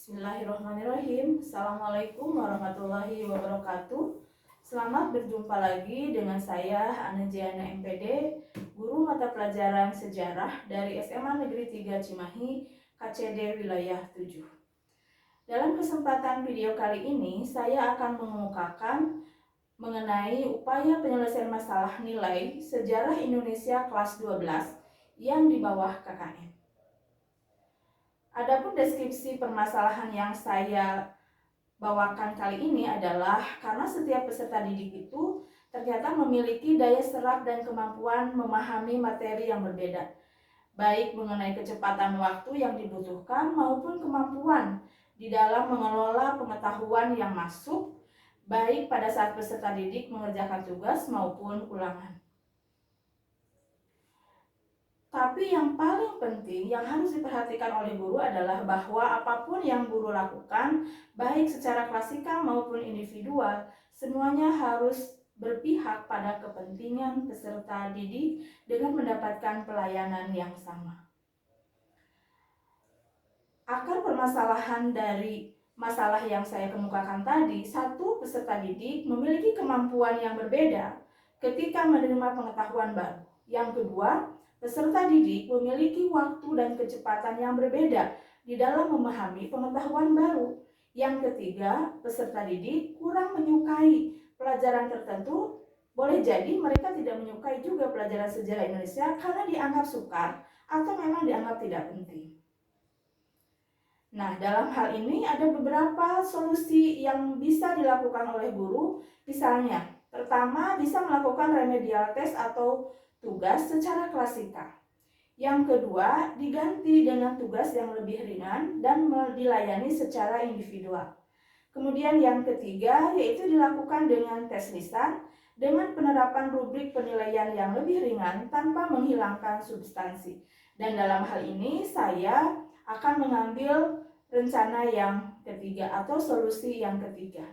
Bismillahirrahmanirrahim. Assalamualaikum warahmatullahi wabarakatuh. Selamat berjumpa lagi dengan saya Ana Jiana MPD, guru mata pelajaran sejarah dari SMA Negeri 3 Cimahi, KCD Wilayah 7. Dalam kesempatan video kali ini, saya akan mengemukakan mengenai upaya penyelesaian masalah nilai sejarah Indonesia kelas 12 yang di bawah KKN. Adapun deskripsi permasalahan yang saya bawakan kali ini adalah karena setiap peserta didik itu ternyata memiliki daya serap dan kemampuan memahami materi yang berbeda, baik mengenai kecepatan waktu yang dibutuhkan maupun kemampuan di dalam mengelola pengetahuan yang masuk, baik pada saat peserta didik mengerjakan tugas maupun ulangan. Tapi yang paling penting yang harus diperhatikan oleh guru adalah bahwa apapun yang guru lakukan, baik secara klasikal maupun individual, semuanya harus berpihak pada kepentingan peserta didik dengan mendapatkan pelayanan yang sama. Akar permasalahan dari masalah yang saya kemukakan tadi, satu, peserta didik memiliki kemampuan yang berbeda ketika menerima pengetahuan baru. Yang kedua, peserta didik memiliki waktu dan kecepatan yang berbeda di dalam memahami pengetahuan baru. Yang ketiga, peserta didik kurang menyukai pelajaran tertentu. Boleh jadi mereka tidak menyukai juga pelajaran sejarah Indonesia karena dianggap sukar atau memang dianggap tidak penting. Nah, dalam hal ini ada beberapa solusi yang bisa dilakukan oleh guru. Misalnya, pertama bisa melakukan remedial test atau tugas secara klasikal. Yang kedua, diganti dengan tugas yang lebih ringan dan dilayani secara individual. Kemudian yang ketiga, yaitu dilakukan dengan tes lisan dengan penerapan rubrik penilaian yang lebih ringan tanpa menghilangkan substansi. Dan dalam hal ini saya akan mengambil rencana yang ketiga atau solusi yang ketiga.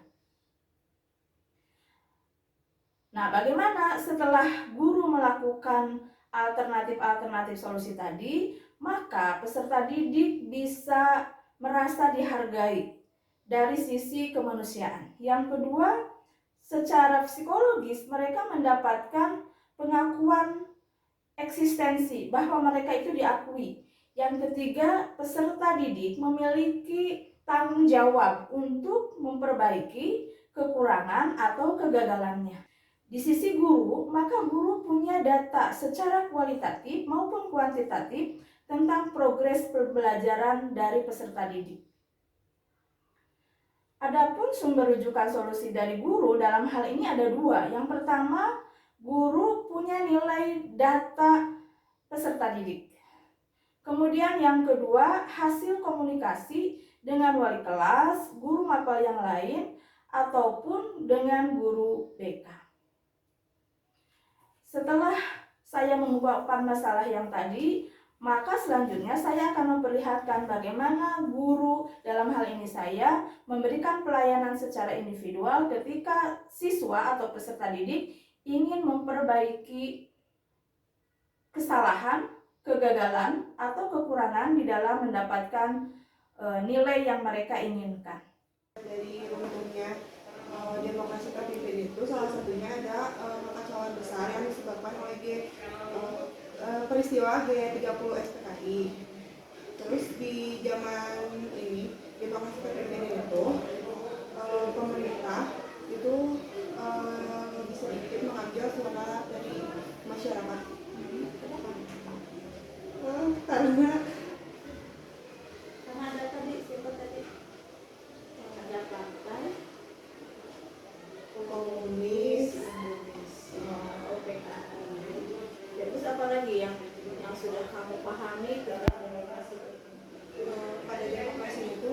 Nah, bagaimana setelah guru melakukan alternatif-alternatif solusi tadi, maka peserta didik bisa merasa dihargai dari sisi kemanusiaan. Yang kedua, secara psikologis mereka mendapatkan pengakuan eksistensi bahwa mereka itu diakui. Yang ketiga, peserta didik memiliki tanggung jawab untuk memperbaiki kekurangan atau kegagalannya. Di sisi guru, maka guru punya data secara kualitatif maupun kuantitatif tentang progres pembelajaran dari peserta didik. Adapun sumber rujukan solusi dari guru dalam hal ini ada dua. Yang pertama, guru punya nilai data peserta didik. Kemudian yang kedua, hasil komunikasi dengan wali kelas, guru mapel yang lain, ataupun dengan guru BK. Setelah saya menguapkan masalah yang tadi, maka selanjutnya saya akan memperlihatkan bagaimana guru dalam hal ini saya memberikan pelayanan secara individual ketika siswa atau peserta didik ingin memperbaiki kesalahan, kegagalan, atau kekurangan di dalam mendapatkan nilai yang mereka inginkan. Dari umumnya demokrasi terpimpin itu salah satunya ada kekacauan besar yang disebabkan oleh peristiwa G30 SPKI. Terus di zaman ini demokrasi terpimpin itu pemerintah itu lebih sedikit mengambil suara dari masyarakat. Karena ada tadi siapa tadi? Ada partai komunis, OPKI. Terus apa lagi yang sudah kamu pahami tentang demokrasi? pada demokrasi itu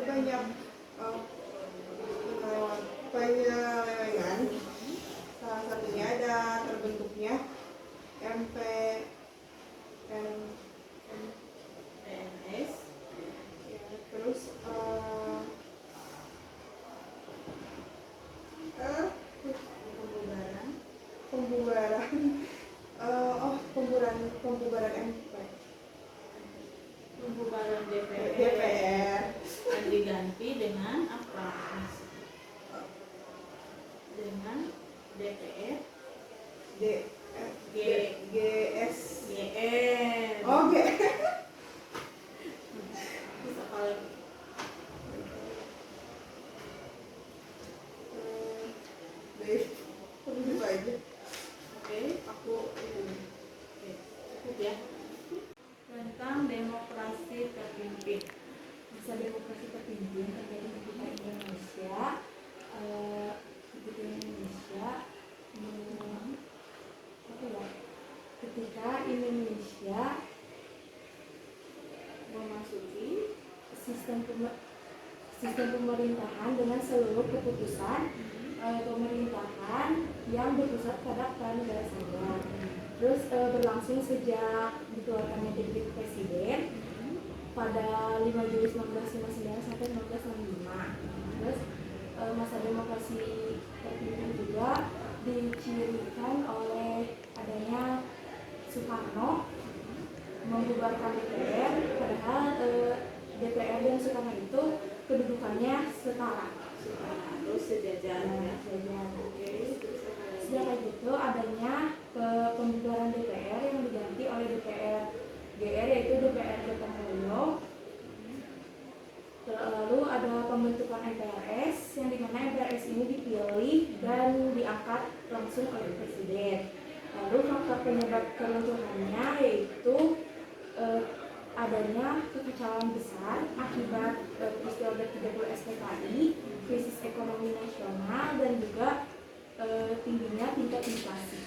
DPR, D G, G S GN. oh G Bisa kalian baik itu aja. oke, aku ini. Oke, cukup ya. Tentang demokrasi terpimpin. Masa demokrasi terpimpin terjadi ketika Indonesia, ketika Indonesia, apa ya? Ketika Indonesia memasuki sistem pemerintahan dengan seluruh keputusan pemerintahan yang berpusat pada kepala negara saja. Terus berlangsung sejak dikeluarkannya dekret presiden pada 5 Juli 1959 sampai 1965. Terus masa demokrasi terpimpin juga dicirikan oleh adanya Soekarno membubarkan DPR, padahal DPR dan Soekarno itu kedudukannya setara. Terus sejajar ya. Oke. Sejak kayak gitu adanya pembubaran DPR yang diganti oleh DPR GR, yaitu DPR Gotong Royong. Lalu ada pembentukan MPRS yang dimana MPRS ini dipilih dan diangkat langsung oleh presiden. Lalu faktor penyebab keruntuhannya yaitu adanya kekacauan besar akibat peristiwa B30 SPKI, krisis ekonomi nasional, dan juga tingginya tingkat inflasi.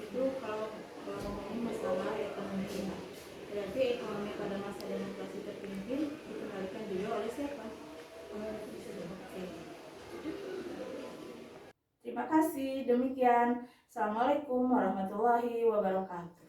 Itu kalau ngomongin masalah ekonomi kita. Berarti ekonomi pada masa demokrasi terpimpin dikendalikan juga oleh siapa? Oleh presiden. Terima kasih. Demikian. Assalamualaikum warahmatullahi wabarakatuh.